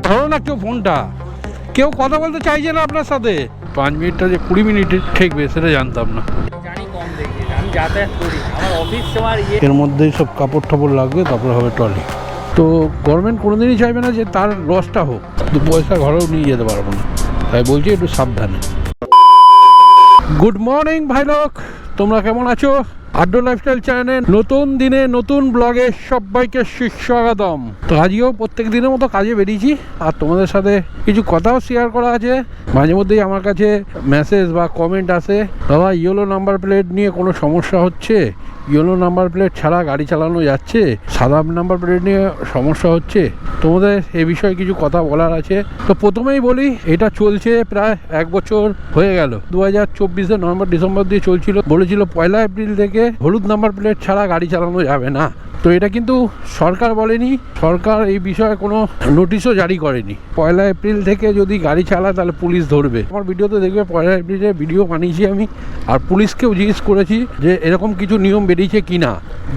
ধরো না কেউ ফোনটা, কেউ কথা বলতে চাইছে না আপনার সাথে। 5 মিনিটটা যে 20 মিনিটে ঠেকবে সেটা জানতাম না। জানি কম দেখি, আমি যাতায়াত করি, আমার অফিস তোমার এর মধ্যেই সব কাপড় টাপড় লাগবে, তারপরে হবে ট্রলি। তো গভর্নমেন্ট কোনোদিনই চাইবে না যে তার লসটা হোক, 2 পয়সা ঘরেও নিয়ে যেতে পারবো না, তাই বলছি একটু সাবধানে। গুড মর্নিং ভাই লোক, তোমরা কেমন আছো? আড্ডো লাইফস্টাইল চ্যানেল নতুন দিনে নতুন ব্লগে সবাইকে সুস্বাগতম। তো আজকেও প্রত্যেক দিনের মতো কাজে বেরিয়েছি, আর তোমাদের সাথে কিছু কথাও শেয়ার করা আছে। মাঝে মধ্যেই আমার কাছে মেসেজ বা কমেন্ট আসে, দাদা ইয়েলো নাম্বার প্লেট নিয়ে কোনো সমস্যা হচ্ছে, ইয়েলো নাম্বার প্লেট ছাড়া গাড়ি চালানো যাচ্ছে, সাদা নাম্বার প্লেট নিয়ে সমস্যা হচ্ছে, তোমাদের এ বিষয়ে কিছু কথা বলার আছে। তো প্রথমেই বলি, এটা চলছে প্রায় 1 বছর হয়ে গেল। 2024 নভেম্বর ডিসেম্বর দিয়ে চলছিল, বলেছিল 1 এপ্রিল থেকে হলুদ নাম্বার প্লেট ছাড়া গাড়ি চালানো যাবে না। তো এটা কিন্তু সরকার বলেনি, সরকার এই বিষয়ে কোনো নোটিশও জারি করেনি। 1 এপ্রিল থেকে যদি গাড়ি চালায় তাহলে পুলিশ ধরবে। আমার ভিডিওতে দেখবে 1 এপ্রিলে ভিডিও বানিয়েছি আমি, আর পুলিশকেও জিজ্ঞেস করেছি যে এরকম কিছু নিয়ম বেরিয়েছে কি না।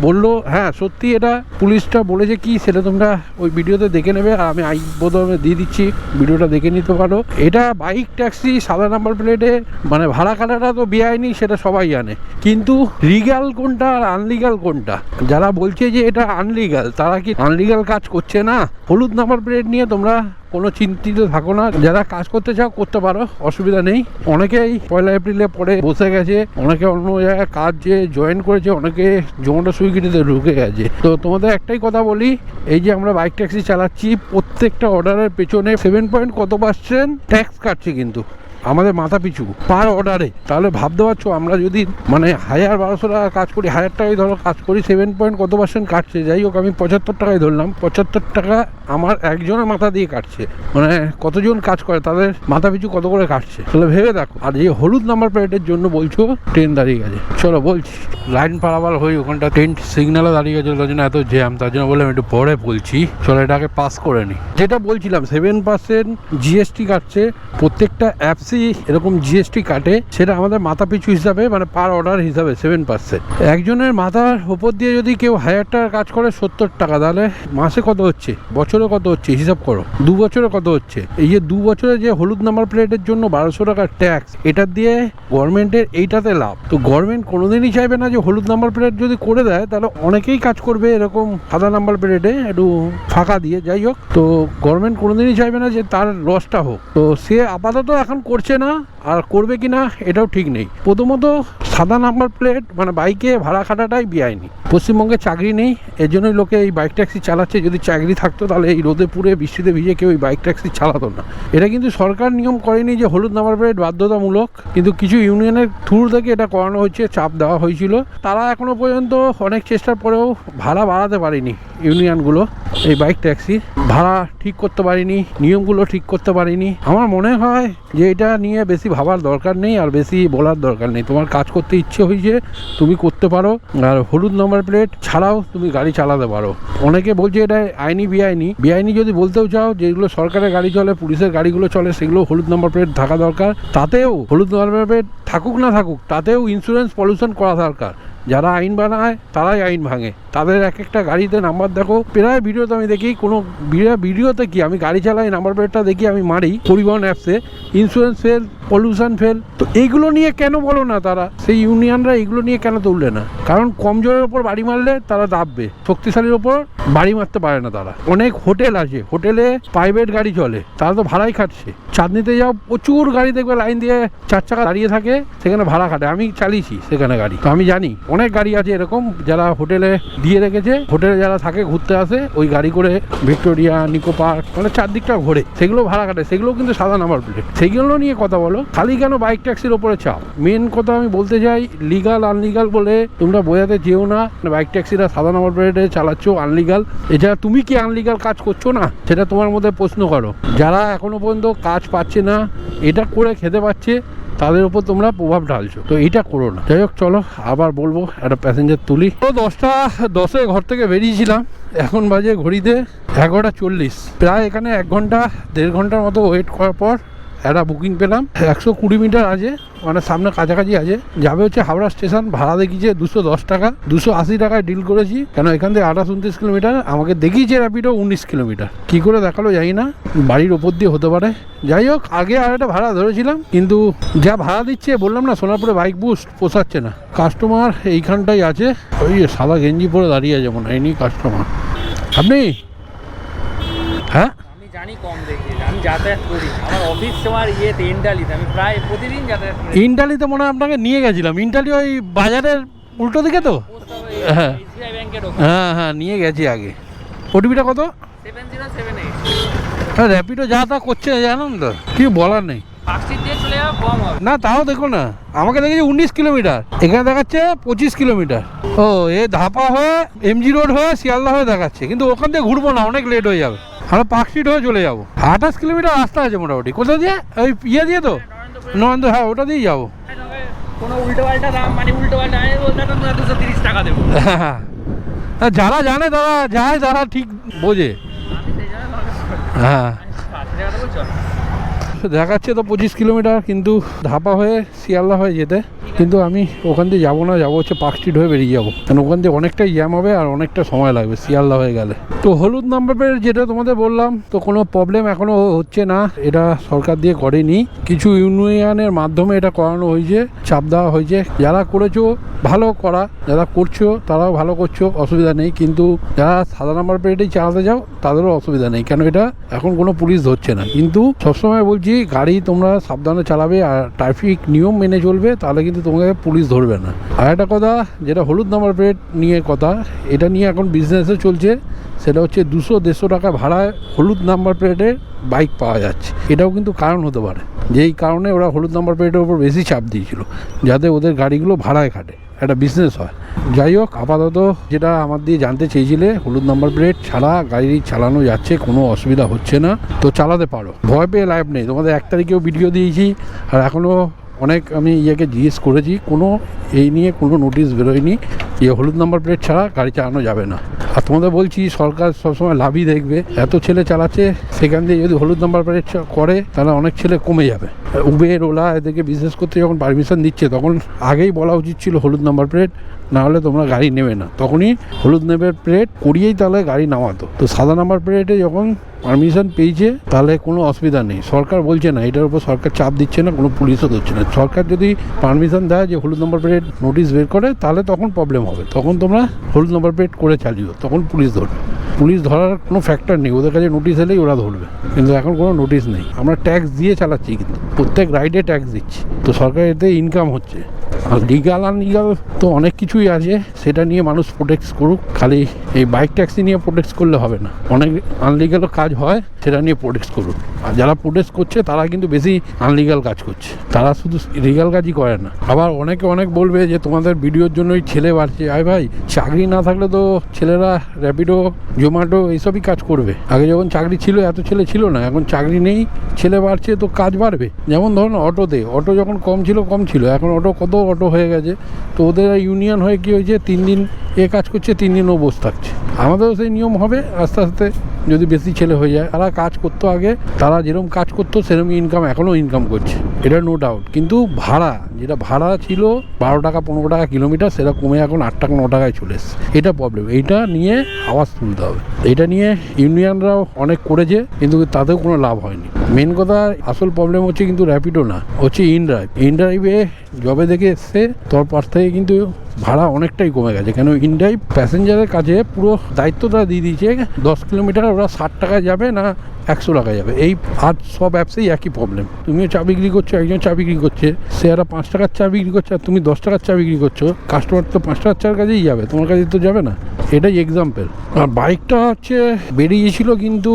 বললো হ্যাঁ সত্যি এটা পুলিশটা বলেছে কি, সেটা তোমরা ওই ভিডিওতে দেখে নেবে, আর আমি বোধহয় দিয়ে দিচ্ছি, ভিডিওটা দেখে নিতে পারো। এটা বাইক ট্যাক্সি সাদা নাম্বার প্লেটে মানে ভাড়া কাটাটা তো বেআইনি, সেটা সবাই জানে, কিন্তু লিগ্যাল কোনটা আর আনলিগ্যাল কোনটা। যারা বলছে যে এটা আনলিগ্যাল, তারা কি আনলিগ্যাল কাজ করছে না? হলুদ নাম্বার প্লেট নিয়ে তোমরা কোনো চিন্তিত থাকো না, যারা কাজ করতে চাও করতে পারো, অসুবিধা নেই। অনেকেই 1 এপ্রিলে পরে বসে গেছে, অনেকে অন্য জায়গায় কাজ যে জয়েন করেছে, অনেকে জোম্যাটো সুইগিতে ঢুকে গেছে। তো তোমাদের একটাই কথা বলি, এই যে আমরা বাইক ট্যাক্সি চালাচ্ছি, প্রত্যেকটা অর্ডারের পেছনে 7 কত % ট্যাক্স কাটছে কিন্তু আমাদের মাথা পিছু পার অর্ডারে। তাহলে ভাবতে পারছো, আমরা যদি মানে 1000-1200 টাকা কাজ করি, 1000 টাকায় ধরো কাজ করি, 7 কত % কাটছে। যাই হোক, আমি 75 টাকায় ধরলাম, 75 টাকা আমার একজনের মাথা দিয়ে কাটছে। মানে কতজন কাজ করে তাদের মাথা পিছু কত করে কাটছে, তাহলে ভেবে দেখো। আর এই হলুদ নাম্বার প্লেটের জন্য বলছো ট্রেন দাঁড়িয়ে গেছে, চলো বলছি লাইন পারাবার হয়ে ওখানটা ট্রেন সিগন্যালে দাঁড়িয়ে গেছে, তার জন্য এত জ্যাম, তার জন্য বললাম একটু পরে বলছি, চলো এটাকে পাস করে নি। যেটা বলছিলাম 7% জিএসটি কাটছে, প্রত্যেকটা অ্যাপসই এরকম জিএসটি কাটে, সেটা আমাদের মাথা পিছু হিসাবে মানে পার অর্ডার হিসাবে 7%। একজনের মাথার উপর দিয়ে যদি কেউ 1000 টাকার কাজ করে 70 টাকা, তাহলে মাসে কত হচ্ছে, বছরে কত হচ্ছে হিসাব করো, 2 বছরে কত হচ্ছে। এই যে 2 বছরে যে হলুদ নাম্বার প্লেটের জন্য 1200 টাকার ট্যাক্স, এটা দিয়ে গভর্নমেন্টের এইটাতে লাভ। তো গভর্নমেন্ট কোনোদিনই চাইবে না যে হলুদ নাম্বার প্লেট যদি করে দেয় তাহলে অনেকেই কাজ করবে এরকম সাদা নাম্বার প্লেটে একটু ফাঁকা দিয়ে। যাই হোক, তো গভর্নমেন্ট কোনোদিনই চাইবে না যে তার লসটা হোক, তো সে আপাতত এখন করছে না, আর করবে কিনা এটাও ঠিক নেই। প্রথমত সাদা নাম্বার প্লেট মানে বাইকে ভাড়া খাটাটাই বেআইনি। পশ্চিমবঙ্গে চাকরি নেই, এর জন্যই লোকে এই বাইক ট্যাক্সি চালাচ্ছে। যদি চাকরি থাকতো তাহলে এই রোদে পুড়ে বৃষ্টিতে ভিজে কেউ এই বাইক ট্যাক্সি চালাতো না। এটা কিন্তু সরকার নিয়ম করেনি যে হলুদ নাম্বার প্লেট বাধ্যতামূলক, কিন্তু কিছু ইউনিয়নের থ্রু থেকে এটা করানো হচ্ছে, চাপ দেওয়া হয়েছিল। তারা এখনো পর্যন্ত অনেক চেষ্টার পরেও ভাড়া বাড়াতে পারেনি ইউনিয়নগুলো, এই বাইক ট্যাক্সি ভাড়া ঠিক করতে পারেনি, নিয়মগুলো ঠিক করতে পারেনি। আমার মনে হয় যে এটা নিয়ে বেশি ভাবার দরকার নেই, আর বেশি বলার দরকার নেই। তোমার কাজ করতে ইচ্ছে হয়েছে তুমি করতে পারো, আর হলুদ নাম্বার প্লেট ছাড়াও তুমি গাড়ি চালাতে পারো। অনেকে বলছে এটা আইনি বেআইনি, বেআইনি যদি বলতেও চাও, যেগুলো সরকারের গাড়ি চলে, পুলিশের গাড়িগুলো চলে, সেগুলো হলুদ নাম্বার প্লেট থাকা দরকার। তাতেও হলুদ নাম্বার প্লেট থাকুক না থাকুক, তাতেও ইন্স্যুরেন্স পলিউশন করা দরকার। যারা আইন বানায় তারাই আইন ভাঙে, তাদের এক একটা গাড়িতে নাম্বার দেখো, প্রায় ভিডিওতে আমি দেখি, কোনো ভিডিওতে কি আমি গাড়ি চালাই নাম্বার প্লেটটা দেখি, আমি মারি পরিবহন অ্যাপসে, ইন্স্যুরেন্স ফেল, পলিউশন ফেল। তো এইগুলো নিয়ে কেন বলো না তারা, সেই ইউনিয়নরা এইগুলো নিয়ে কেন তুললে না? কারণ কমজোরের ওপর বাড়ি মারলে তারা দাববে, শক্তিশালীর ওপর বাড়ি মারতে পারে না তারা। অনেক হোটেল আছে, হোটেলে প্রাইভেট গাড়ি চলে, তারা তো ভাড়াই খাটছে। চাঁদনিতে যাও, প্রচুর গাড়ি দেখবে লাইন দিয়ে 4 চাকা দাঁড়িয়ে থাকে, সেখানে ভাড়া খাটে। আমি চালিয়েছি সেখানে গাড়ি, তো আমি জানি অনেক গাড়ি আছে এরকম যারা হোটেলে দিয়ে রেখেছে, হোটেলে যারা থাকে ঘুরতে আসে, ওই গাড়ি করে ভিক্টোরিয়া, নিকো পার্ক মানে চারদিকটা ঘোরে, সেগুলো ভাড়া কাটে, সেগুলো কিন্তু সাদা নাম্বার প্লেট। সেগুলো নিয়ে কথা বলো, খালি কেন বাইক ট্যাক্সির ওপরে চাপ? মেন কথা আমি বলতে চাই, লিগাল আনলিগাল বলে তোমরা বোঝাতে যেও না। বাইক ট্যাক্সিরা সাদা নাম্বার প্লেটে চালাচ্ছ আনলিগাল, এছাড়া তুমি কি আনলিগাল কাজ করছো না সেটা তোমার মধ্যে প্রশ্ন করো। যারা এখনো পর্যন্ত কাজ পাচ্ছে না, এটা করে খেতে পাচ্ছে, তাদের উপর তোমরা প্রভাব ঢালছো, তো এইটা করো না। যাই হোক, চলো আবার বলবো, একটা প্যাসেঞ্জার তুলি। তো 10টা 10 ঘর থেকে বেরিয়েছিলাম, এখন বাজে ঘড়িতে 11:40। প্রায় এখানে 1 ঘন্টা 1.5 ঘন্টার মতো ওয়েট করার পর একটা বুকিং পেলাম 120 মিটার আছে, মানে সামনে কাছাকাছি আছে, যাবে হচ্ছে হাওড়া স্টেশন। ভাড়া দেখিয়েছে 210 টাকা, 280 টাকায় ডিল করেছি, কেন এখান থেকে 28-29 কিলোমিটার, আমাকে দেখিয়েছে র্যাপিডো 19 কিলোমিটার। কী করে দেখালো জানি না, বাড়ির ওপর দিয়ে হতে পারে। যাই হোক, আগে আর একটা ভাড়া ধরেছিলাম, কিন্তু যা ভাড়া দিচ্ছে বললাম না, সোনারপুরে বাইক বুস্ট পোষাচ্ছে না। কাস্টমার এইখানটাই আছে, ওই সাদা গেঞ্জি পরে দাঁড়িয়ে আছে মনে হয়, এই কাস্টমার। আপনি? হ্যাঁ, আমি জানি কম দেখি, আমি যাতায়াত করি, আমার অফিস তোমার ইন্টালিতে, আমি প্রায় প্রতিদিন যাতায়াত করি। ইন্টালিতে মনে হয় আপনাকে নিয়ে গেছিলাম, ইন্টালি ওই বাজারের উল্টো দিকে তো। হ্যাঁ এসবিআই ব্যাংকের ওখানে। হ্যাঁ হ্যাঁ, নিয়ে গেছি আগে। ওটিপিটা কত? 7078। হ্যাঁ, র্যাপিডো যা তা করছে জানেন তো, কিছু বলার নেই। পার্কশিট দিয়ে চলে যাওয়া কম হবে না তাও দেখো না, আমাকে দেখেছি 19 কিলোমিটার, এখানে দেখাচ্ছে 25 কিলোমিটার। ও, এ ধাপা হয়ে এমজি রোড হয়ে শিয়ালদা হয়ে দেখাচ্ছে, কিন্তু ওখান থেকে ঘুরবো না, অনেক লেট হয়ে যাবে। আমরা পার্কশিট হয়ে চলে যাবো। 28 কিলোমিটার রাস্তা আছে মোটামুটি। কোথা দিয়ে? ওই ইয়ে দিয়ে তো, নরেন্দ্র, হ্যাঁ ওটা দিয়েই যাবো। কোনো উল্টো পাল্টা দাম, মানে উল্টো পাল্টা আমি বলতে 230 টাকা দেবো। হ্যাঁ, যারা জানে তারা যায়, তারা ঠিক বোঝে। হ্যাঁ, দেখাচ্ছে তো 25 কিলোমিটার, কিন্তু ধাপা হয়ে শিয়ালদা হয়ে যেতে, কিন্তু আমি ওখান দিয়ে যাবো না, যাবো হচ্ছে পার্ক স্ট্রিট হয়ে বেরিয়ে যাবো, কারণ ওখান দিয়ে অনেকটাই জ্যাম হবে আর অনেকটা সময় লাগবে শিয়ালদা হয়ে গেলে। তো হলুদ নাম্বার প্লেট যেটা তোমাদের বললাম, তো কোনো প্রবলেম এখনও হচ্ছে না, এটা সরকার দিয়ে করেনি, কিছু ইউনিয়নের মাধ্যমে এটা করানো হয়েছে, চাপ দেওয়া হয়েছে। যারা করেছো ভালো করা, যারা করছো তারাও ভালো করছো, অসুবিধা নেই, কিন্তু যারা সাদা নাম্বার প্লেটেই চালাতে যাও তাদেরও অসুবিধা নেই, কেন এটা এখন কোনো পুলিশ ধরছে না। কিন্তু সবসময় বলছি, গাড়ি তোমরা সাবধানে চালাবে আর ট্রাফিক নিয়ম মেনে চলবে, তাহলে কিন্তু তোমাকে পুলিশ ধরবে না। আর একটা কথা, যেটা হলুদ নাম্বার প্লেট নিয়ে কথা, এটা নিয়ে এখন বিজনেসে চলছে, সেটা হচ্ছে 200-150 টাকা ভাড়ায় হলুদ নাম্বার প্লেটের বাইক পাওয়া যাচ্ছে। এটাও কিন্তু কারণ হতে পারে, যেই কারণে ওরা হলুদ নাম্বার প্লেটের উপর বেশি চাপ দিয়েছিল, যাতে ওদের গাড়িগুলো ভাড়ায় খাটে, একটা বিজনেস হয়। যাই হোক, আপাতত যেটা আমার দিয়ে জানতে চেয়েছিলে, হলুদ নাম্বার প্লেট ছাড়া গাড়ি চালানো যাচ্ছে, কোনো অসুবিধা হচ্ছে না, তো চালাতে পারো, ভয় পেয়ে লাইভ নেই। তোমাদের 1 তারিখেও ভিডিও দিয়েছি, আর এখনও অনেক আমি ইয়েকে জিজ্ঞেস করেছি, কোনো এই নিয়ে কোনো নোটিশ বেরোয়নি যে হলুদ নাম্বার প্লেট ছাড়া গাড়ি চালানো যাবে না। আর তোমাদের বলছি, সরকার সবসময় লাভই দেখবে, এত ছেলে চালাচ্ছে, সেখান দিয়ে যদি হলুদ নাম্বার প্লেট করে তাহলে অনেক ছেলে কমে যাবে। উবের, ওলা এদেরকে বিজনেস করতে যখন পারমিশন দিচ্ছে, তখন আগেই বলা উচিত ছিল হলুদ নাম্বার প্লেট, না হলে তোমরা গাড়ি নেবে না, তখনই হলুদ নাম্বার প্লেট করিয়েই তাহলে গাড়ি নামাতো। তো সাদা নাম্বার প্লেটে যখন পারমিশন পেয়েছে, তাহলে কোনো অসুবিধা নেই। সরকার বলছে না, এটার উপর সরকার চাপ দিচ্ছে না, কোনো পুলিশও ধরছে না। সরকার যদি পারমিশন দেয় যে হলুদ নাম্বার প্লেট নোটিশ বের করে, তাহলে তখন প্রবলেম হবে, তখন তোমরা হলুদ নাম্বার প্লেট করে চালিও, তখন পুলিশ ধরবে। পুলিশ ধরার কোনো ফ্যাক্টর নেই, ওদের কাছে নোটিশ এলেই ওরা ধরবে, কিন্তু এখন কোনো নোটিশ নেই। আমরা ট্যাক্স দিয়ে চালাচ্ছি, কিন্তু প্রত্যেক রাইডে ট্যাক্স দিচ্ছি, তো সরকার এতে ইনকাম হচ্ছে। আর লিগাল আনলিগাল তো অনেক কিছুই আছে, সেটা নিয়ে মানুষ প্রোটেক্ট করুক, খালি এই বাইক ট্যাক্সি নিয়ে প্রোটেক্ট করলে হবে না, অনেক আনলিগালও কাজ হয়, সেটা নিয়ে প্রোটেক্ট করুক। আর যারা প্রোটেক্ট করছে তারা কিন্তু বেশি আনলিগাল কাজ করছে, তারা শুধু লিগাল কাজই করে না। আবার অনেকে অনেক বলবে যে তোমাদের ভিডিওর জন্যই ছেলে বাড়ছে। আয় ভাই, চাকরি না থাকলে তো ছেলেরা র্যাপিডো, জোম্যাটো এইসবই কাজ করবে। আগে যখন চাকরি ছিল এত ছেলে ছিল না, এখন চাকরি নেই, ছেলে বাড়ছে, তো কাজ বাড়বে। যেমন ধরুন অটোতে, অটো যখন কম ছিল, এখন অটো কত অটো হয়ে গেছে, তো ওদের ইউনিয়ন হয়ে কী হয়েছে, 3 দিন এ কাজ করছে, 3 দিন ও বসে থাকছে। আমাদেরও সেই নিয়ম হবে আস্তে আস্তে, যদি বেশি ছেলে হয়ে যায়। তারা কাজ করতো আগে, তারা যেরকম কাজ করতো সেরকম ইনকাম এখনও ইনকাম করছে, এটা নো ডাউট। কিন্তু ভাড়া, যেটা ভাড়া ছিল 12 টাকা 15 টাকা কিলোমিটার, সেটা কমে এখন 8 টাকা 9 টাকায় চলে এসছে। এটা প্রবলেম, এইটা নিয়ে আওয়াজ তুলতে হবে। এটা নিয়ে ইউনিয়নরাও অনেক করেছে, কিন্তু তাতেও কোনো লাভ হয়নি। মেন কথা, আসল প্রবলেম হচ্ছে কিন্তু র্যাপিডো না, হচ্ছে ইনড্রাইভে যবে দেখে এসছে তারপর থেকে কিন্তু ভাড়া অনেকটাই কমে গেছে। কেন, ইনড্রাইভ প্যাসেঞ্জারের কাছে পুরো দায়িত্বটা দিয়ে দিয়েছে, 10 কিলোমিটার ওরা 60 টাকায় যাবে না 100 টাকায় যাবে। এই আজ সব অ্যাপসেই একই প্রবলেম, তুমিও চা বিক্রি করছো, একজন চা বিক্রি করছে, সে একটা 5 টাকার চা বিক্রি করছে, আর তুমি 10 টাকার চা বিক্রি করছো, কাস্টমার তো 5 টাকার চার কাছেই যাবে, তোমার কাছে তো যাবে না। এটাই এক্সাম্পল। আর বাইকটা হচ্ছে বেরিয়েছিল কিন্তু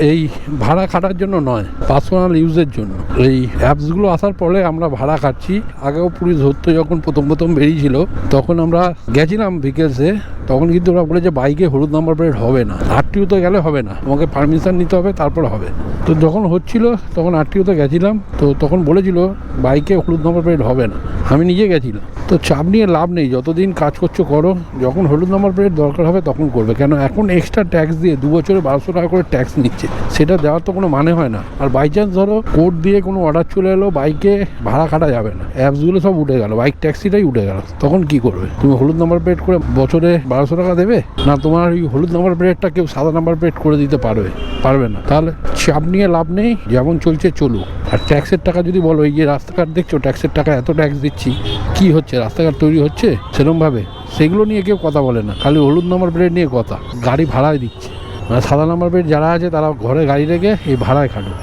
এই ভাড়া খাটার জন্য নয়, পার্সোনাল ইউজের জন্য। এই অ্যাপসগুলো আসার পরে আমরা ভাড়া খাচ্ছি। আগেও পুলিশ ধরতো, যখন প্রথম বেরিয়েছিল, তখন আমরা গেছিলাম ভিকেলসে, তখন কিন্তু ওরা বলে যে বাইকে হলুদ নাম্বার প্লেট হবে না, আরটিও তো গেলে হবে না, তোমাকে পারমিশন নিতে হবে, তারপর তারপর হবে। তো যখন হচ্ছিল তখন আরটিওতে গেছিলাম, তো তখন বলেছিল বাইকে হলুদ নম্বর প্লেট হবে না। আমি নিজে গেছিলাম। তো চাপ নিয়ে লাভ নেই, যতদিন কাজ করছো করো, যখন হলুদ নম্বর প্লেট দরকার হবে তখন করবে। কেন এখন এক্সট্রা ট্যাক্স দিয়ে 2 বছরে 1200 টাকা করে ট্যাক্স নিচ্ছে, সেটা দেওয়ার তো কোনো মানে হয় না। আর বাই চান্স ধরো কোর্ট দিয়ে কোনো অর্ডার চলে এলো, বাইকে ভাড়া কাটা যাবে না, অ্যাপসগুলো সব উঠে গেল, বাইক ট্যাক্সিটাই উঠে গেল, তখন কি করবে? তুমি হলুদ নম্বর প্লেট করে বছরে 1200 টাকা দেবে না? তোমার ওই হলুদ নম্বর প্লেটটা কেউ সাদা নাম্বার প্লেট করে দিতে পারবে না। তাহলে চাপ নিয়ে লাভ নেই, যেমন চলছে চলুক। আর ট্যাক্সের টাকা যদি বলো, এই যে রাস্তাঘাট দেখছো, ট্যাক্সের টাকা এত ট্যাক্স দিচ্ছি, কি হচ্ছে? রাস্তাঘাট তৈরি হচ্ছে সেরকমভাবে? সেগুলো নিয়ে কেউ কথা বলে না, খালি হলুদ নম্বর প্লেট নিয়ে কথা। গাড়ি ভাড়ায় দিচ্ছে, মানে সাদা নাম্বার প্লেট যারা আছে তারা ঘরে গাড়ি রেখে এই ভাড়ায় খাটো।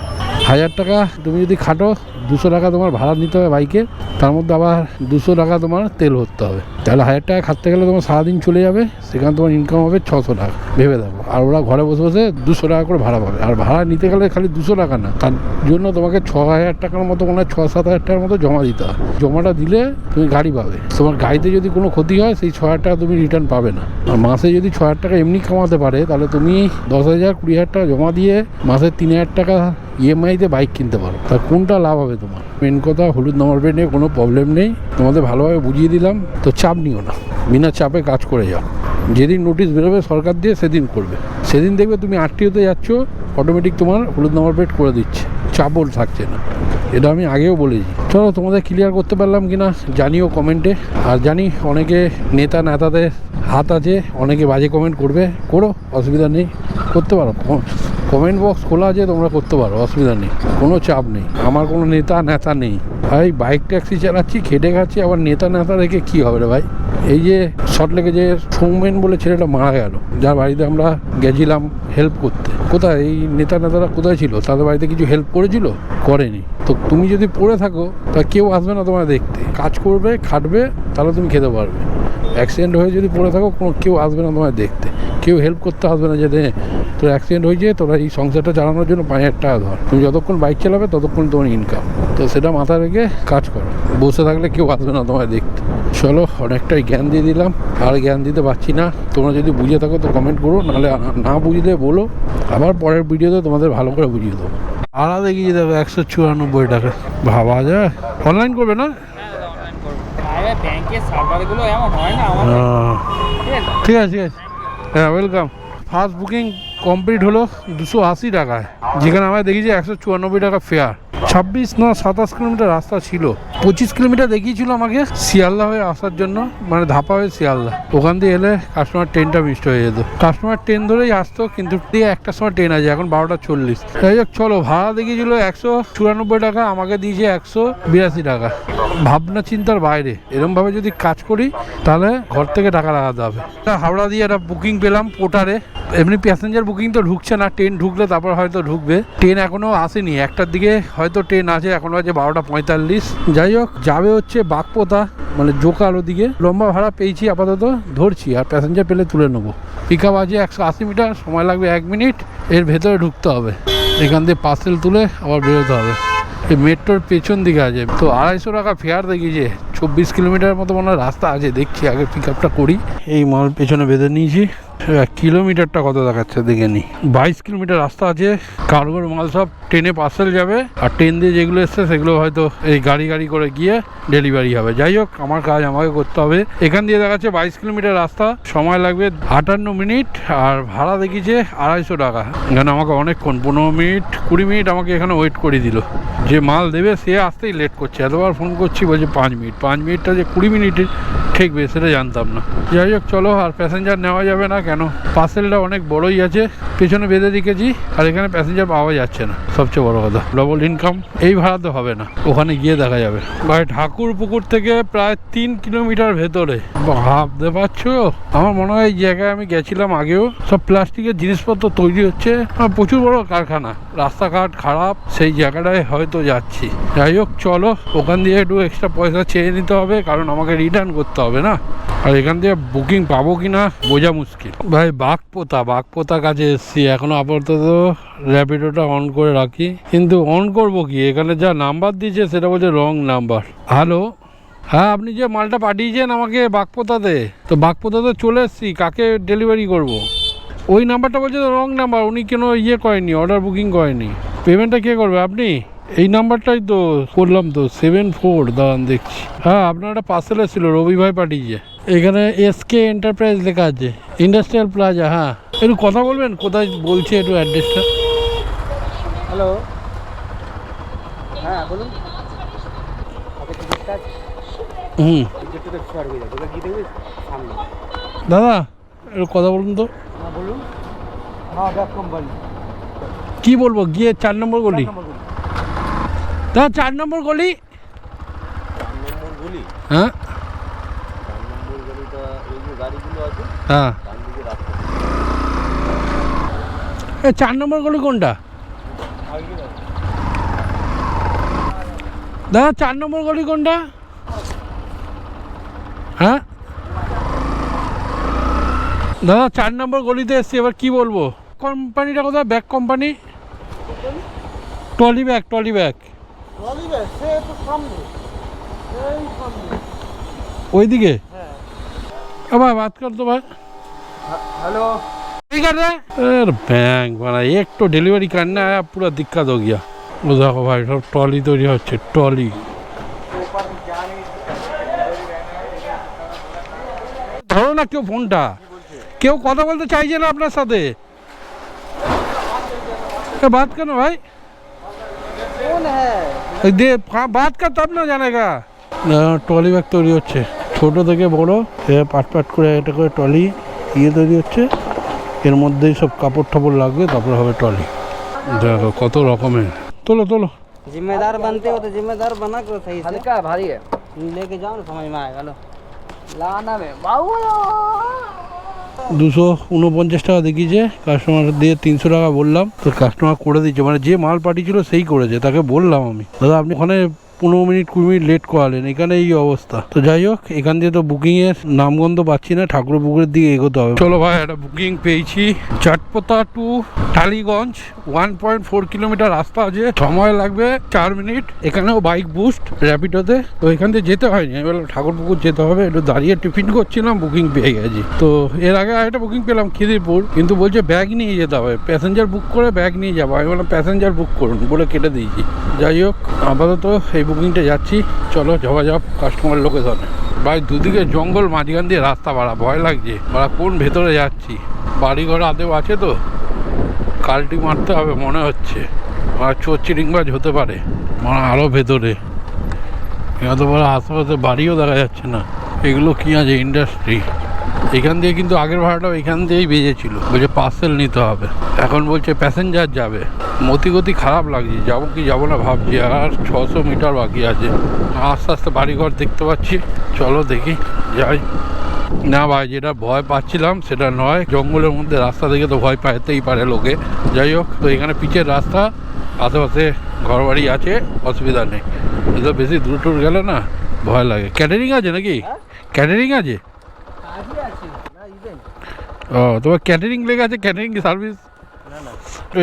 1000 টাকা তুমি যদি খাটো, 200 টাকা তোমার ভাড়া নিতে হবে বাইকে, তার মধ্যে আবার 200 টাকা তোমার তেল ভরতে হবে। তাহলে 1000 টাকা খাটতে গেলে তোমার সারাদিন চলে যাবে, সেখানে তোমার ইনকাম হবে 600 টাকা, ভেবে দেখো। আর ওরা ঘরে বসে বসে 200 টাকা করে ভাড়া পাবে। আর ভাড়া নিতে গেলে খালি 200 টাকা না, তার জন্য তোমাকে 6000 টাকার মতো, মনে হয় 6-7 হাজার টাকার মতো জমা দিতে হয়। জমাটা দিলে তুমি গাড়ি পাবে। তোমার গাড়িতে যদি কোনো ক্ষতি হয়, সেই 6000 টাকা তুমি রিটার্ন পাবে না। আর মাসে যদি 6000 টাকা এমনি কামাতে পারে, তাহলে তুমি 10,000 20,000 টাকা জমা দিয়ে মাসে 3000 টাকা ইএমআইতে বাইক কিনতে পারো। তা কোনটা লাভ হবে তোমার? মেন কথা, হলুদ নম্বর প্লেট নিয়ে কোনো প্রবলেম নেই, তোমাদের ভালোভাবে বুঝিয়ে দিলাম। তো চাপ নিও না, বিনা চাপে কাজ করে যাও। যেদিন নোটিশ বেরোবে সরকার দিয়ে, সেদিন করবে। সেদিন দেখবে তুমি আরটিওতে যাচ্ছ, অটোমেটিক তোমার হলুদ নম্বর প্লেট করে দিচ্ছে, চাপও থাকছে না। এটা আমি আগেও বলেছি। চলো, তোমাদের ক্লিয়ার করতে পারলাম কিনা জানিও কমেন্টে। আর জানি অনেকে নেতাদের হাত আছে, অনেকে বাজে কমেন্ট করবে, করো, অসুবিধা নেই, করতে পারো। কমেন্ট বক্স খোলা আছে, তোমরা করতে পারো, অসুবিধা নেই, কোনো চাপ নেই। আমার কোনো নেতা নেই ভাই, বাইক ট্যাক্সি চালাচ্ছি, খেটে খাচ্ছি, আবার নেতা রেখে কী হবে রে ভাই? এই যে সল্টলেকে যে সৌমেন বলে ছেলেটা মারা গেল, যার বাড়িতে আমরা গেছিলাম হেল্প করতে, কোথায় এই নেতারা কোথায় ছিল? তাদের বাড়িতে কিছু হেল্প করেছিল? করেনি। তো তুমি যদি পড়ে থাকো, তা কেউ আসবে না তোমার দেখতে। কাজ করবে, খাটবে, তাহলে তুমি খেতে পারবে। অ্যাক্সিডেন্ট হয়ে যদি পড়ে থাকো, কেউ আসবে না তোমায় দেখতে, কেউ হেল্প করতে আসবে না যে তোর অ্যাক্সিডেন্ট হয়েছে, তোরা এই সংসারটা চালানোর জন্য 5000 টাকা ধর। তুমি যতক্ষণ বাইক চালাবে ততক্ষণ তোমার ইনকাম। তো সেটা মাথায় রেখে কাজ করো, বসে থাকলে কেউ আসবে না তোমায় দেখতে। চলো, অনেকটাই জ্ঞান দিয়ে দিলাম, আর জ্ঞান দিতে পারছি না। তোমরা যদি বুঝে থাকো তো কমেন্ট করো, নাহলে না বুঝলে বলো, আবার পরের ভিডিওতে তোমাদের ভালো করে বুঝিয়ে দেবো। আলাদা দেখিয়ে দেবো 194 টাকা, ভাবা যায়? অনলাইন করবে না? ব্যাংকের সার্ভারগুলো এমন হয় না আমার। ঠিক আছে, হ্যাঁ, ওয়েলকাম। ফার্স্ট বুকিং কমপ্লিট হলো 280 টাকায়, যেখানে আমরা দেখেছি 194 টাকা ফেয়ার। 27 কিলোমিটার রাস্তা ছিল, 25 কিলোমিটার দেখিয়েছিল আমাকে শিয়ালদা হয়ে আসার জন্য, মানে ধাপা হয়ে শিয়ালদা। ওখান দিয়ে এলে কাস্টমার ট্রেনটা মিস হয়ে যেত, কাস্টমার ট্রেন ধরেই আসতো, কিন্তু একটার সময় ট্রেন আছে, এখন 12:40। যাই হোক, চলো, ভাড়া দেখিয়েছিল 194 টাকা, আমাকে দিয়েছে 182 টাকা। ভাবনা চিন্তার বাইরে। এরমভাবে যদি কাজ করি তাহলে ঘর থেকে টাকা লাগাতে হবে। হাওড়া দিয়ে একটা বুকিং পেলাম পোর্টারে, এমনি প্যাসেঞ্জার বুকিং তো ঢুকছে না, ট্রেন ঢুকলে তারপর হয়তো ঢুকবে। ট্রেন এখনও আসেনি, 1টার দিকে হয়তো ট্রেন আছে, এখন বাজে 12:45। যাই হোক, যাবে হচ্ছে বাগপোতা, মানে জোকার ওদিকে। লম্বা ভাড়া পেয়েছি, আপাতত ধরছি, আর প্যাসেঞ্জার পেলে তুলে নেবো। পিকআপ আছে 180 মিটার, সময় লাগবে 1 মিনিট। এর ভেতরে ঢুকতে হবে, এখান দিয়ে পার্সেল তুলে আবার বেরোতে হবে। এই মেট্রোর পেছন দিকে আছে। তো 250 টাকা ফেয়ার দেখিয়েছে, 24 কিলোমিটার মতো মনে হয় রাস্তা আছে, দেখছি আগে পিক আপটা করি। এই মাল পেছনে বেঁধে নিয়েছি, কিলোমিটারটা কত দেখাচ্ছে দেখে নি। 22 কিলোমিটার রাস্তা আছে। কার্গোর মাল সব ট্রেনে পার্সেল যাবে, আর ট্রেন দিয়ে যেগুলো এসছে সেগুলো হয়তো এই গাড়ি করে গিয়ে ডেলিভারি হবে। যাই হোক, আমার কাজ আমাকে করতে হবে। এখান দিয়ে দেখাচ্ছে 22 কিলোমিটার রাস্তা, সময় লাগবে 58 মিনিট, আর ভাড়া দেখিয়েছে 250 টাকা। এখানে আমাকে অনেকক্ষণ, 15 মিনিট 20 মিনিট আমাকে এখানে ওয়েট করে দিল। যে মাল দেবে সে আসতেই লেট করছে, এতবার ফোন করছি, বলছে 5 মিনিট। 5 মিনিটটা যে 20 মিনিটে ঠেকবে সেটা জানতাম না। যাই হোক, চলো, আর প্যাসেঞ্জার নেওয়া যাবে না, কেন পার্সেলটা অনেক বড়ই আছে, পেছনে বেঁধে রেখেছি, আর এখানে প্যাসেঞ্জার পাওয়া যাচ্ছে না, সবচেয়ে বড় কথা। ডবল ইনকাম, এই ভাড়াতে হবে না, ওখানে গিয়ে দেখা যাবে। ভাই, ঠাকুরপুকুর থেকে প্রায় 3 কিলোমিটার ভেতরে, ভাবতে পারছো? আমার মনে হয় এই জায়গায় আমি গেছিলাম আগেও, সব প্লাস্টিকের জিনিসপত্র তৈরি হচ্ছে, প্রচুর বড় কারখানা, রাস্তাঘাট খারাপ, সেই জায়গাটায় হয়তো যাচ্ছি। যাই হোক, চলো, ওখান দিয়ে একটু এক্সট্রা পয়সা চেয়ে নিতে হবে, কারণ আমাকে রিটার্ন করতে হবে না। আর এখান থেকে বুকিং পাবো কিনা বোঝা মুশকিল। ভাই, বাগপোতা কাছে এসছি, এখনো আপাতত র্যাপিডোটা অন করে রাখি, কিন্তু অন করব কি, এখানে যা নাম্বার দিয়েছে সেটা বলছে রং নাম্বার। হ্যালো, হ্যাঁ, আপনি যে মালটা পাঠিয়েছেন আমাকে বাগপোতাতে, তো বাগপোতাতে চলে এসছি, কাকে ডেলিভারি করব? ওই নাম্বারটা বলছে তো রং নাম্বার, উনি কেন ইয়ে করেনি, অর্ডার বুকিং করেনি। পেমেন্টটা কে করবে, আপনি? এই নাম্বারটাই তো করলাম তো, 74 দাঁড়ান দেখছি। হ্যাঁ, আপনার একটা পার্সেল এসেছিল, রবি ভাই পাঠিয়েছে। এখানে এসকে এন্টারপ্রাইজ লেখা আছে, ইন্ডাস্ট্রিয়াল প্লাজা। হ্যাঁ, একটু কথা বলবেন, কোথায় বলছে একটু অ্যাড্রেসটা। হ্যালো, হ্যাঁ বলুন। হুম, দাদা একটু কথা বলুন তো। হ্যাঁ বলুন। হ্যাঁ, ব্যাক কোম্পানি। কি বলবো, গিয়ে 4 নম্বর গলি। দাদা 4 নম্বর গলি। হ্যাঁ হ্যাঁ, এই 4 নম্বর গলি কোনটা দাদা? 4 নম্বর গলি কোনটা? হ্যাঁ দাদা 4 নম্বর গলিতে এসছি, এবার কি বলবো? কোম্পানিটা কোথায়? Bag company, trolley bag, trolley bag ওইদিকে। আবার বাত কর তো ভাই। हेलो, ठीक है यार, बैंक बना एक तो डिलीवरी करना है, पूरा दिक्कत हो गया। वो देखो भाई, सब ट्रॉली तो ये अच्छे ट्रॉली। ধরো না কেউ ফোনটা, কেউ কথা বলতে চাইছে না আপনার সাথে। बात करो भाई, कौन है? दे बात कर तब ना জানেগা। ট্রলি ব্যাগ তৈরি হচ্ছে, ছোট থেকে বড় পাট পাট করে এটা করে ট্রলি ইয়ে তৈরি হচ্ছে। এর মধ্যেই সব কাপড় ঠাপড় লাগবে, তারপরে হবে ট্রলি। দেখো কত রকমের। তোলো তোলো। जिम्मेदार बनते हो तो जिम्मेदार बना करो सही से। हल्का भारी है, लेके जाओ ना, समझ में आएगा। लो लाना में बाबू 249 টাকা দেখিয়েছে, কাস্টমার দিয়ে 300 টাকা বললাম, তো কাস্টমার করে দিচ্ছে, মানে যে মাল পাঠিয়েছিল সেই করেছে। তাকে বললাম আমি, দাদা আপনি ওখানে 15 মিনিট 20 মিনিট লেট করালেন, এখানে এই অবস্থা। তো যাই হোক, এখান দিয়ে তো বুকিং এর নামগন্ধ পাচ্ছি না, ঠাকুরপুকুরের দিকে এগোতে হবে। চলো ভাই, একটা বুকিং পেয়েছি, চাটপোতা টু টালিগঞ্জ, 1.4 কিলোমিটার রাস্তা আছে, সময় লাগবে 4 মিনিট। এখানেও বাইক বুস্ট র্যাপিডোতে, তো এখান থেকে যেতে হয়নি। আমি বললাম ঠাকুরপুকুর যেতে হবে, একটু দাঁড়িয়ে টিফিন করছিলাম, বুকিং পেয়ে গেছি। তো এর আগে আরেকটা বুকিং পেলাম খিদিরপুর, কিন্তু বলছে ব্যাগ নিয়ে যেতে হবে, প্যাসেঞ্জার বুক করে ব্যাগ নিয়ে যাবো। আমি বললাম প্যাসেঞ্জার বুক করুন, বলে কেটে দিয়েছি। যাই হোক, আপাতত এই বুকিংটা যাচ্ছি। চলো যাওয়া যাক কাস্টমার লোকেশনে। ভাই দুদিকে জঙ্গল, মাঝখান দিয়ে রাস্তা, বাড়া ভয় লাগছে, বাড়া কোন ভেতরে যাচ্ছি। বাড়ি ঘর আদেও আছে তো, কালটি মারতে হবে মনে হচ্ছে, আর চোর চিরিংবাজ হতে পারে, মানে আরও ভেতরে। এত বড় আশেপাশে বাড়িও দেখা যাচ্ছে না। এগুলো কি আছে, ইন্ডাস্ট্রি। এখান দিয়ে কিন্তু আগের ভাড়াটাও এখান দিয়েই বেজেছিল, বলছে পার্সেল নিতে হবে, এখন বলছে প্যাসেঞ্জার যাবে। মতিগতি খারাপ লাগছে, যাবো কি যাবো না ভাবছি। আর 600 মিটার বাকি আছে, আস্তে আস্তে বাড়িঘর দেখতে পাচ্ছি। চলো দেখি যাই। না ভাই, যেটা ভয় পাচ্ছিলাম সেটা নয়, জঙ্গলের মধ্যে রাস্তা দেখে তো ভয় পাইতেই পারে লোকে। যাই হোক, তো এখানে পিচের রাস্তা, আশেপাশে ঘরবাড়ি আছে, অসুবিধা নেই। এতো বেশি দূর টুর গেলে না ভয় লাগে। ক্যাটারিং আছে নাকি? ক্যাটারিং আছে? ও, তোমার ক্যাটারিং লেগে আছে, ক্যাটারিং সার্ভিস।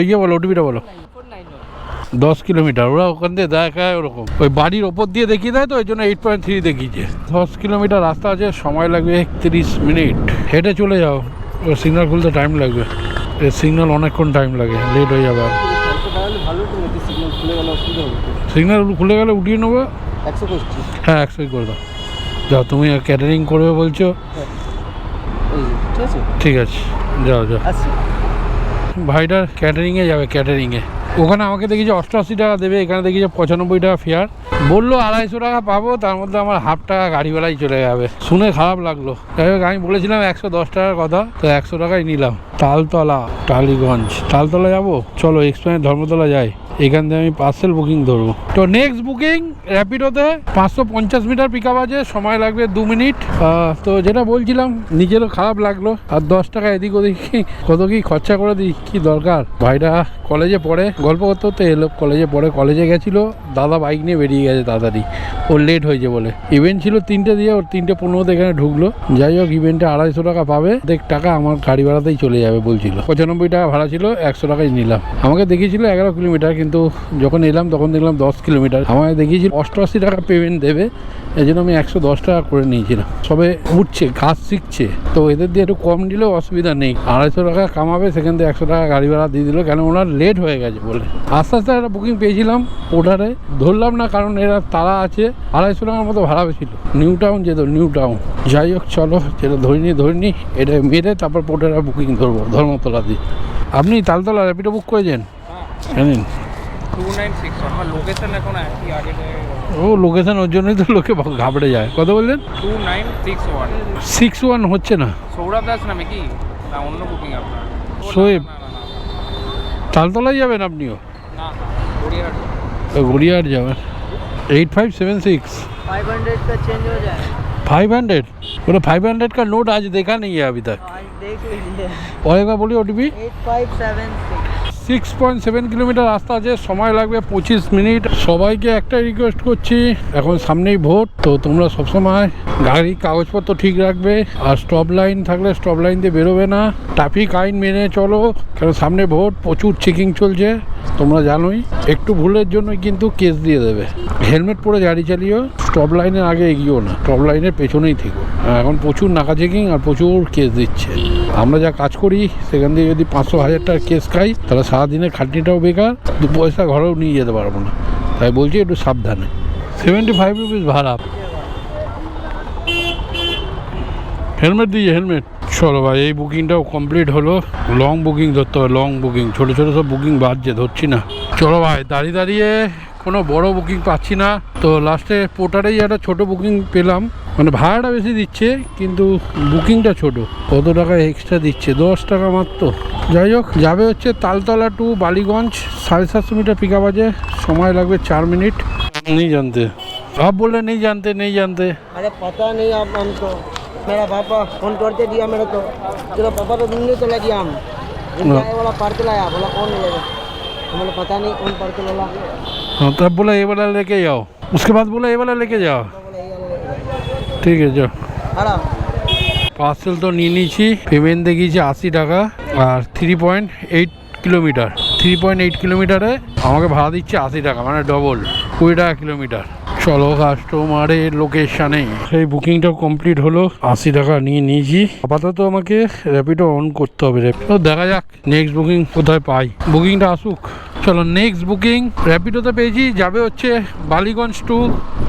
ইয়ে বলো, ওটিপিটা বলো। 10 কিলোমিটার, ওরা ওখান দিয়ে দেখায় ওরকম, ওই বাড়ির ওপর দিয়ে দেখিয়ে দেয়, তো ওই জন্য 8.3 দেখিয়েছে। 10 কিলোমিটার রাস্তা আছে, সময় লাগবে 31 মিনিট। হেঁটে চলে যাও, ওই সিগন্যাল খুলতে টাইম লাগবে। এই সিগন্যাল অনেকক্ষণ টাইম লাগে, লেট হয়ে যাবে। আর সিগন্যাল খুলে গেলে উঠিয়ে নেবো। 125। হ্যাঁ, 100 করে দাও। যাও, তুমি ক্যাটারিং করবে বলছো, ঠিক আছে যাও যাও। ভাইটার ক্যাটারিংয়ে যাবে, ক্যাটারিংয়ে। ওখানে আমাকে দেখেছি 88 টাকা দেবে, এখানে দেখেছি 95 টাকা ফেয়ার। বললো 250 টাকা পাবো, তার মধ্যে আমার হাফ টাকা গাড়িওয়ালাই চলে যাবে। শুনে খারাপ লাগলো। যাই হোক, আমি বলেছিলাম 110 টাকার কথা, তো 100 টাকাই নিলাম। তালতলা, টালিগঞ্জ, তালতলা যাবো। চলো এক্সপ্লেন ধর্মতলা যাই, এখান থেকে আমি পার্সেল বুকিং ধরবো। তো নেক্সট বুকিং র্যাপিডোতে 550 মিটার পিক আপ আছে, সময় লাগবে 2 মিনিট। তো যেটা বলছিলাম, নিজেরও খারাপ লাগলো, আর 10 টাকা এদিক ওদিক কত কি খরচা করে দিই, কি দরকার। ভাইটা কলেজে পড়ে, গল্প করতে করতে এলো, কলেজে পড়ে, কলেজে গেছিলো, দাদা বাইক নিয়ে বেরিয়ে গেছে তাড়াতাড়ি, ওর লেট হয়েছে বলে। ইভেন্ট ছিল 3টে দিয়ে, ওর 3:15 এখানে ঢুকলো। যাই হোক, ইভেন্টে 250 টাকা পাবে, দেখ টাকা আমার গাড়ি ভাড়াতেই চলে যাবে বলছিল। 95 টাকা ভাড়া ছিল, 100 টাকাই নিলাম। আমাকে দেখিয়েছিল 11 কিলোমিটার, কিন্তু যখন এলাম তখন দেখলাম 10 কিলোমিটার। আমাকে দেখিয়েছিল 88 টাকা পেমেন্ট দেবে, এই জন্য আমি 110 টাকা করে নিয়েছিলাম। সবে উঠছে, কাজ শিখছে, তো এদের দিয়ে একটু কম দিলেও অসুবিধা নেই। 250 টাকা কামাবে, সেখান থেকে 100 টাকা গাড়ি ভাড়া দিয়ে দিল, কেন ওনার লেট হয়ে গেছে বলে। আস্তে আস্তে একটা বুকিং পেয়েছিলাম পোর্টারে, ধরলাম না কারণ এরা তারা আছে। 250 টাকার মতো ভাড়া ছিল, নিউ টাউন যেত, নিউ টাউন। যাই হোক চলো, যেটা ধরিনি এটা মেরে তারপর পোর্টারে বুকিং ধরবো ধর্মতলা দিয়ে। আপনি তালতলা র্যাপিডো বুক করেছেন? জানেন 2961 আমার লোকেশন এখন একই আগে ও লোকেশন, ওর জন্যই তো লোকে ঘাবড়ে যায়। কত বললেন? 2961 61 হচ্ছে না। সৌরভ দাস নামে কি না অন্য বুকিং আপনার? শোয়েব। না তালতলায় যাবেন আপনিও? না গড়িয়াহাট। গড়িয়াহাট যাবেন। 8576 500 का चेंज हो जाए 500 बोले 500 का नोट आज देखा नहीं है अभी तक। आज देख लीजिए और एक बार बोलिए ओटीपी। 8576 6.7 কিলোমিটার রাস্তা আছে, সময় লাগবে 25 মিনিট। সবাইকে একটা রিকোয়েস্ট করছি, এখন সামনেই ভোট, তো তোমরা সবসময় গাড়ির কাগজপত্র ঠিক রাখবে, আর স্টপ লাইন থাকলে স্টপ লাইন দিয়ে বেরোবে না। ট্রাফিক আইন মেনে চলো, কারণ সামনে ভোট, প্রচুর চেকিং চলছে, তোমরা জানোই। একটু ভুলের জন্য কিন্তু কেস দিয়ে দেবে। হেলমেট পরে গাড়ি চালিও, স্টপ লাইনের আগে এগিয়েও না, স্টপ লাইনের পেছনেই থেকো। এখন প্রচুর নাকা চেকিং আর প্রচুর কেস দিচ্ছে। আমরা যা কাজ করি সেখান থেকে যদি 500-1000 টাকার কেস খাই, তাহলে সারাদিনের খাটনিটাও বেকার, 2 পয়সা ঘরেও নিয়ে যেতে পারবো না। তাই বলছি একটু সাবধানে। 75 রুপিস ভাড়া। হেলমেট দিয়ে হেলমেট। চলো ভাই, এই বুকিংটাও কমপ্লিট হলো। লং বুকিং ধরতে হবে, লং বুকিং। ছোটো ছোটো সব বুকিং বাদছে, ধরছি না। চলো ভাই, দাঁড়িয়ে দাঁড়িয়ে কোনো বড় বুকিং পাচ্ছি না, তো লাস্টে পোর্টারেই একটা ছোটো বুকিং পেলাম। মানে ভাড়াটা বেশি দিচ্ছে কিন্তু বুকিংটা ছোট। কত টাকা এক্সট্রা দিচ্ছে? 10 টাকা মাত্র। যাই হোক, যাবে হচ্ছে Taltala to Ballygunge, 750 metre pickup আছে, সময় লাগবে 4 মিনিট। नहीं जानते आप बोल रहे नहीं जानते। अरे पता नहीं आप हमको, मेरा पापा फोन करते दिया मेरे को, चलो पापा तो ढूंढने चला गया हम, ये वाला पार्सल आया, बोला कौन लेगा, हमें पता नहीं कौन पार्सल वाला। हाँ, तब बोला ये वाला लेके जाओ, उसके बाद बोला ये वाला लेके जाओ। ঠিক আছে যাও। পার্সেল তো নিয়ে নিয়েছি, পেমেন্ট দেখিয়েছি 80 টাকা, আর 3.8 কিলোমিটার। 3.8 কিলোমিটারে আমাকে ভাড়া দিচ্ছে 80 টাকা, মানে ডবল, 20 টাকা কিলোমিটার। চলো কাস্টমারের লোকেশানে। সেই বুকিংটাও কমপ্লিট হলো, 80 টাকা নিয়ে নিয়েছি। আপাতত আমাকে র্যাপিডো অন করতে হবে। র্যাপিডো দেখা যাক নেক্সট বুকিং কোথায় পাই, বুকিংটা আসুক। চলো নেক্সট বুকিং র্যাপিডোতে পেয়েছি, যাবে হচ্ছে Ballygunge to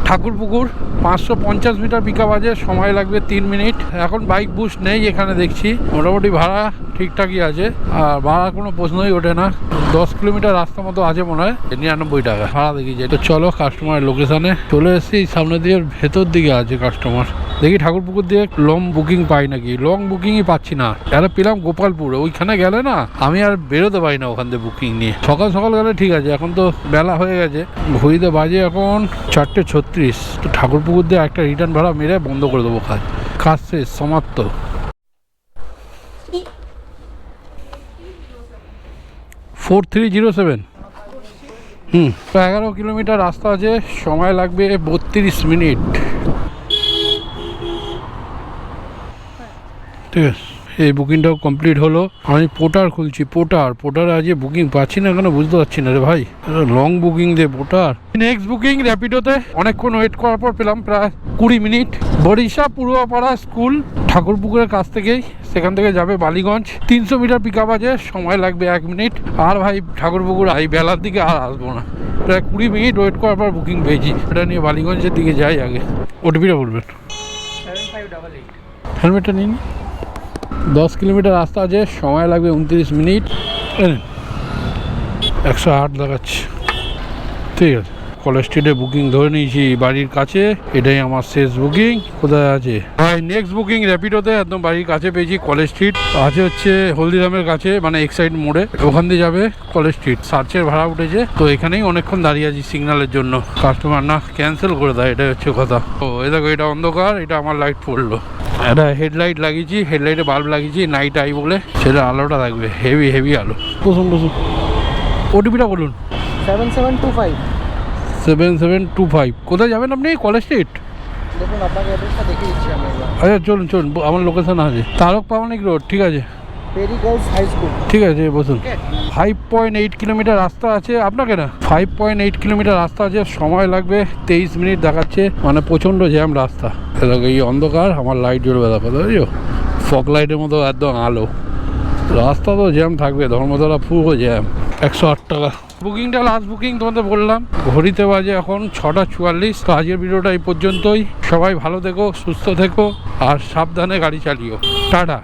Thakurpukur, 550 metre pickup আছে, সময় লাগবে 3 মিনিট। এখন বাইক বুস্ট নেই এখানে দেখছি, মোটামুটি ভাড়া ঠিকঠাকই আছে, আর ভাড়া কোনো প্রশ্নই ওঠে না। 10 কিলোমিটার রাস্তা মতো আছে মনে হয়, 99 টাকা ভাড়া দেখিয়েছে। তো চলো কাস্টমারের লোকেশানে চলে এসেছি, সামনে দিয়ে ভেতর দিকে আছে কাস্টমার। দেখি ঠাকুরপুকুর দিয়ে লং বুকিং পাই নাকি। লং বুকিংই পাচ্ছি না। এটা পেলাম গোপালপুরে, ওইখানে গেলে না আমি আর বেরোতে পারি না ওখান থেকে বুকিং নিয়ে। সকাল সকাল গেলে ঠিক আছে, এখন তো বেলা হয়ে গেছে, ঘড়িতে বাজে এখন 4:36। তো ঠাকুরপুকুর দিয়ে একটা রিটার্ন ভাড়া মেরে বন্ধ করে দেবো কাজ। কাজ শেষ, সমাপ্ত। ফোর 307। 11 কিলোমিটার রাস্তা আছে, সময় লাগবে 32 মিনিট। ঠিক আছে, এই বুকিংটাও কমপ্লিট হলো। আমি পোর্টার খুলছি, পোর্টারে আজ বুকিং পাচ্ছি না কেন বুঝতে পারছি না রে ভাই। লং বুকিং দে পোর্টার। নেক্সট বুকিং র্যাপিডোতে অনেকক্ষণ ওয়েট করার পর পেলাম, প্রায় 20 মিনিট। বরিশা পূর্বপাড়া স্কুল, ঠাকুরপুকুরের কাছ থেকেই, সেখান থেকে যাবে বালিগঞ্জ, 300 মিটার পিকআপ আছে, সময় লাগবে 1 মিনিট। আর ভাই ঠাকুরপুকুর এই বেলার দিকে আর আসবো না, প্রায় 20 মিনিট ওয়েট করার পর বুকিং পেয়েছি। এটা নিয়ে বালিগঞ্জের দিকে যাই আগে। ওটিপিটা বলবেন। 7588 হেলমেটটা নিন। 10 কিলোমিটার রাস্তা আছে, সময় লাগবে 29 মিনিট। 108 দেখাচ্ছে। ঠিক আছে, কলেজ স্ট্রিটে বুকিং ধরে নিয়েছি বাড়ির কাছে, এটাই আমার শেষ বুকিং। কোথায় আছে ভাই নেক্সট বুকিং? র্যাপিডোতে একদম বাড়ির কাছে পেয়েছি, কলেজ স্ট্রিট আছে হচ্ছে হলদিরামের কাছে, মানে এক্সাইড মোড়ে, ওখান দিয়ে যাবে কলেজ স্ট্রিট। সার্চের ভাড়া উঠেছে, তো এখানেই অনেকক্ষণ দাঁড়িয়ে আছি সিগন্যালের জন্য। কাস্টমার না ক্যান্সেল করে দেয়, এটাই হচ্ছে কথা। ও এ দেখো, এটা অন্ধকার, এটা আমার লাইট পড়লো। একটা হেডলাইট লাগিয়েছি, হেডলাইটে বাল্ব লাগিয়েছি, নাইট আই বলে, সেটা আলোটা থাকবে, হেভি আলো। বসুন। ওটিপিটা বলুন। 7725। 7725। কোথায় যাবেন আপনি? College street. দেখুন আপনাকে অ্যাড্রেসটা দেখিয়ে দিচ্ছি আমি একবার। আচ্ছা চলুন, আমার লোকেশন আছে তারক পাবনিক রোড। ঠিক আছে, পেরি গার্লস হাই স্কুল। ঠিক আছে বসুন। 5.8 কিলোমিটার রাস্তা আছে, আপনাকে না 5.8 কিলোমিটার রাস্তা আছে, সময় লাগবে 23 মিনিট দেখাচ্ছে, মানে প্রচণ্ড জ্যাম রাস্তা। দেখো এই অন্ধকার, আমার লাইট জ্বলবে, দেখো বুঝছো, ফগ লাইটের মতো একদম আলো। রাস্তা তো জ্যাম থাকবে, ধর্মতলা পুরো জ্যাম। 108 টাকা বুকিংটা, লাস্ট বুকিং তোমাদের বললাম। ঘড়িতে বাজে এখন 6:44। তো আজকের ভিডিওটা এই পর্যন্তই। সবাই ভালো থেকো, সুস্থ থেকো আর সাবধানে গাড়ি চালিও। টাটা।